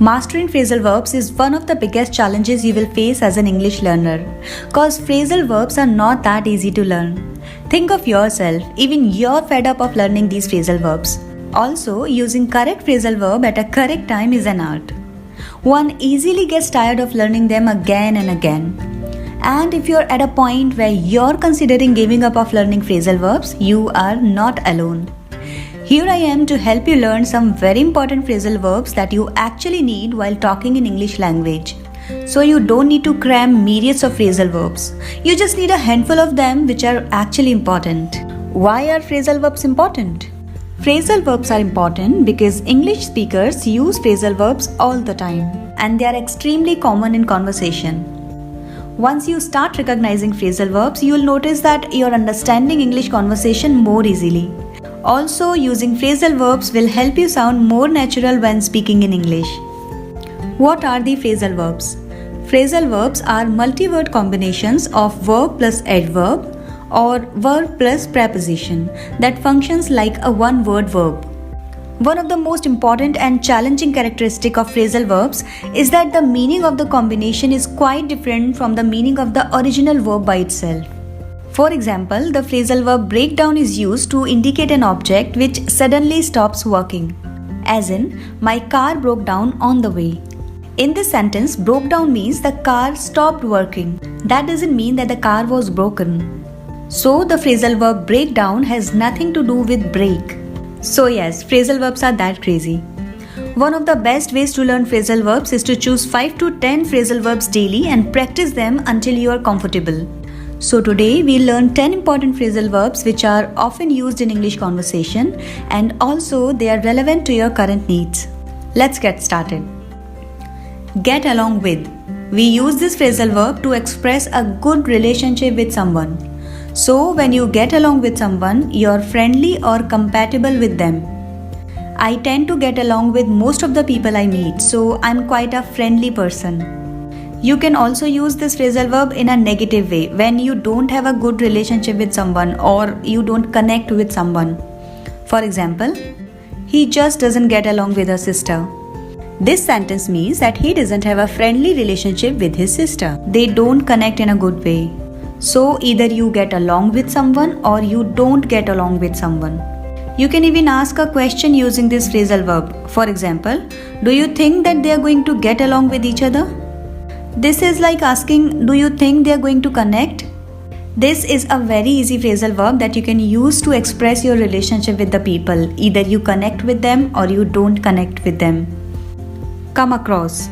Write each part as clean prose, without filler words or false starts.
Mastering phrasal verbs is one of the biggest challenges you will face as an English learner, cause phrasal verbs are not that easy to learn. Think of yourself, even you're fed up of learning these phrasal verbs. Also, using correct phrasal verb at a correct time is an art. One easily gets tired of learning them again and again. And if you're at a point where you're considering giving up of learning phrasal verbs, you are not alone. Here I am to help you learn some very important phrasal verbs that you actually need while talking in English language. So you don't need to cram myriads of phrasal verbs. You just need a handful of them which are actually important. Why are phrasal verbs important? Phrasal verbs are important because English speakers use phrasal verbs all the time and they are extremely common in conversation. Once you start recognizing phrasal verbs, you will notice that you're understanding English conversation more easily. Also, using phrasal verbs will help you sound more natural when speaking in English. What are the phrasal verbs? Phrasal verbs are multi-word combinations of verb plus adverb or verb plus preposition that functions like a one-word verb. One of the most important and challenging characteristic of phrasal verbs is that the meaning of the combination is quite different from the meaning of the original verb by itself. For example, the phrasal verb breakdown is used to indicate an object which suddenly stops working. As in, my car broke down on the way. In this sentence, broke down means the car stopped working. That doesn't mean that the car was broken. So, the phrasal verb breakdown has nothing to do with break. So yes, phrasal verbs are that crazy. One of the best ways to learn phrasal verbs is to choose 5 to 10 phrasal verbs daily and practice them until you are comfortable. So today we'll learn 10 important phrasal verbs which are often used in English conversation and also they are relevant to your current needs. Let's get started. Get along with. We use this phrasal verb to express a good relationship with someone. So when you get along with someone, you're friendly or compatible with them. I tend to get along with most of the people I meet, so I'm quite a friendly person. You can also use this phrasal verb in a negative way when you don't have a good relationship with someone or you don't connect with someone. For example, he just doesn't get along with her sister. This sentence means that he doesn't have a friendly relationship with his sister. They don't connect in a good way. So either you get along with someone or you don't get along with someone. You can even ask a question using this phrasal verb. For example, do you think that they are going to get along with each other? This is like asking, do you think they are going to connect? This is a very easy phrasal verb that you can use to express your relationship with the people. Either you connect with them or you don't connect with them. Come across.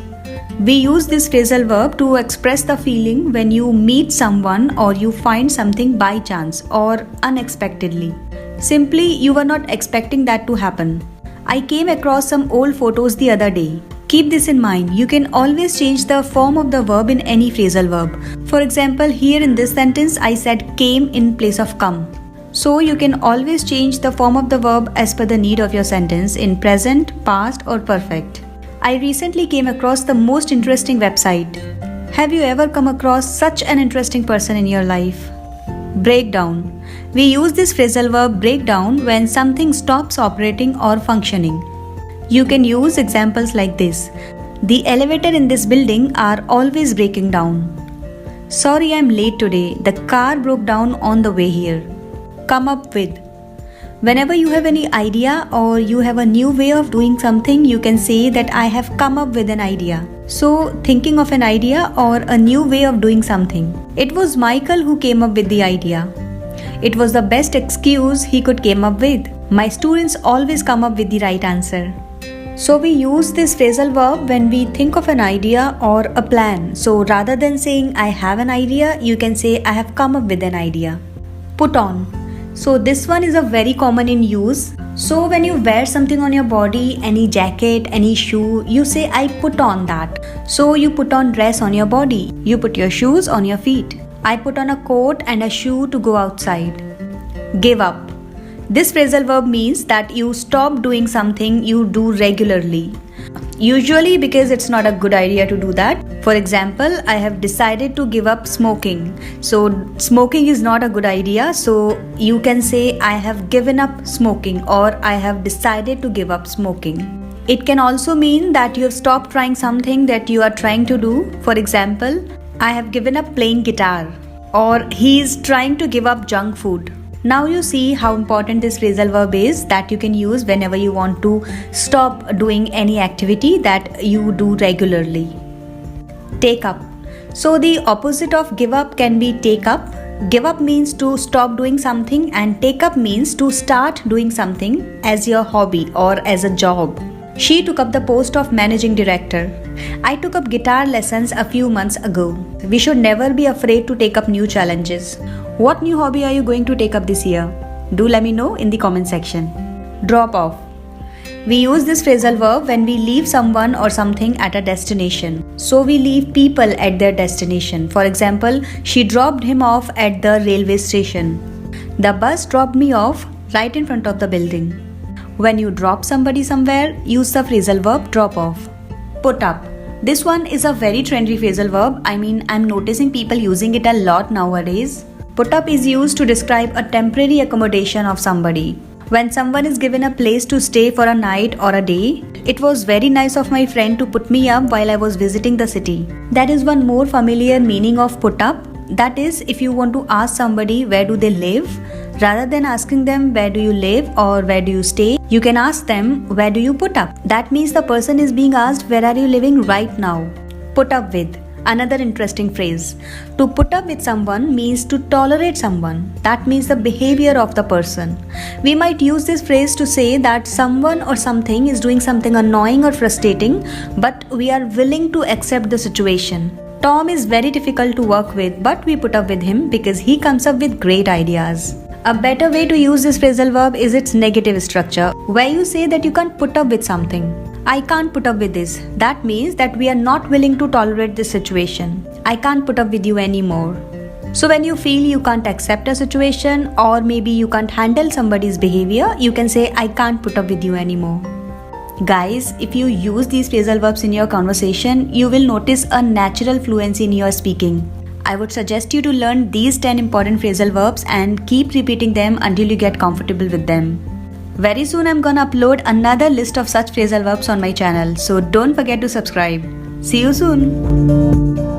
We use this phrasal verb to express the feeling when you meet someone or you find something by chance or unexpectedly. Simply, you were not expecting that to happen. I came across some old photos the other day. Keep this in mind. You can always change the form of the verb in any phrasal verb. For example, here in this sentence, I said came in place of come. So you can always change the form of the verb as per the need of your sentence in present, past or perfect. I recently came across the most interesting website. Have you ever come across such an interesting person in your life? Breakdown. We use this phrasal verb breakdown when something stops operating or functioning. You can use examples like this. The elevator in this building are always breaking down. Sorry, I'm late today. The car broke down on the way here. Come up with. Whenever you have any idea or you have a new way of doing something, you can say that I have come up with an idea. So, thinking of an idea or a new way of doing something. It was Michael who came up with the idea. It was the best excuse he could came up with. My students always come up with the right answer. So we use this phrasal verb when we think of an idea or a plan. So rather than saying I have an idea, you can say I have come up with an idea. Put on. So this one is a very common in use. So when you wear something on your body, any jacket, any shoe, you say I put on that. So you put on dress on your body. You put your shoes on your feet. I put on a coat and a shoe to go outside. Give up. This phrasal verb means that you stop doing something you do regularly. Usually because it's not a good idea to do that. For example, I have decided to give up smoking. So smoking is not a good idea. So you can say I have given up smoking or I have decided to give up smoking. It can also mean that you have stopped trying something that you are trying to do. For example, I have given up playing guitar, or he is trying to give up junk food. Now you see how important this phrasal verb is that you can use whenever you want to stop doing any activity that you do regularly. Take up. So the opposite of give up can be take up. Give up means to stop doing something, and take up means to start doing something as your hobby or as a job. She took up the post of managing director. I took up guitar lessons a few months ago. We should never be afraid to take up new challenges. What new hobby are you going to take up this year? Do let me know in the comment section. Drop off. We use this phrasal verb when we leave someone or something at a destination. So we leave people at their destination. For example, she dropped him off at the railway station. The bus dropped me off right in front of the building. When you drop somebody somewhere, use the phrasal verb drop off. Put up. This one is a very trendy phrasal verb. I'm noticing people using it a lot nowadays. Put up is used to describe a temporary accommodation of somebody. When someone is given a place to stay for a night or a day, it was very nice of my friend to put me up while I was visiting the city. That is one more familiar meaning of put up. That is, if you want to ask somebody where do they live, rather than asking them where do you live or where do you stay, you can ask them where do you put up. That means the person is being asked where are you living right now. Put up with. Another interesting phrase. To put up with someone means to tolerate someone. That means the behavior of the person. We might use this phrase to say that someone or something is doing something annoying or frustrating, but we are willing to accept the situation. Tom is very difficult to work with, but we put up with him because he comes up with great ideas. A better way to use this phrasal verb is its negative structure, where you say that you can't put up with something. I can't put up with this. That means that we are not willing to tolerate this situation. I can't put up with you anymore. So when you feel you can't accept a situation, or maybe you can't handle somebody's behavior, you can say I can't put up with you anymore. Guys, if you use these phrasal verbs in your conversation, you will notice a natural fluency in your speaking. I would suggest you to learn these 10 important phrasal verbs and keep repeating them until you get comfortable with them. Very soon I'm gonna upload another list of such phrasal verbs on my channel, so don't forget to subscribe. See you soon!